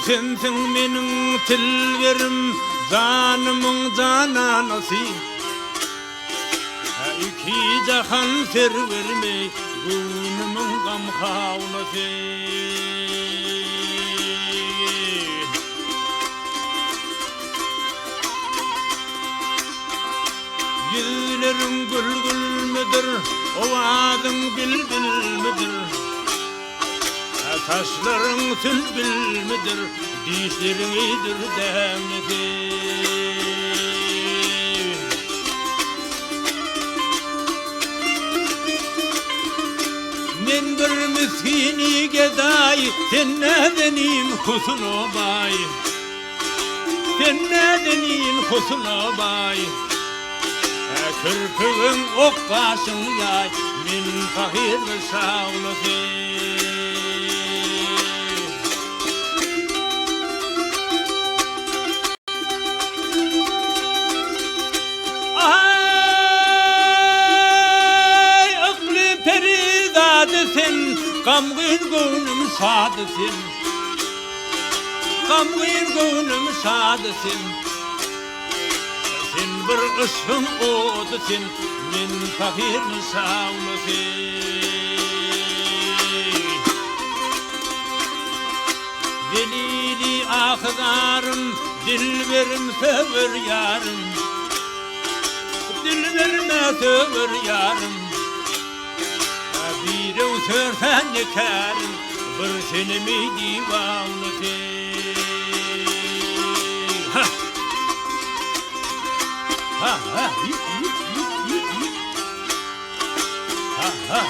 sensin menin tillerim, canımın cananası. İki cahan serverime, gönlümün gam havlası. Yüzlerin gül gül müdür, ovadın bülbül müdür? Taşların sülbül müdür, dişlerin iyidir demledi. Men bir miskini gedai, sen nedenim kusun obay. Sen nedenim kusun obay. Kırpığın ok başın yay, min fakir ve sağlısı. Ay, aklı peridadesin, gamgın gönlüm sadesin. Gamgın gönlüm sadesin. Bir ışığın odusin, min fakir sağlısı. Delili ahgarım, dilberim söver yarım. Dilberime söver yarım. Bir sörfen yekerim, bir senemi divanlısı. Ha ha ha ha ha ha.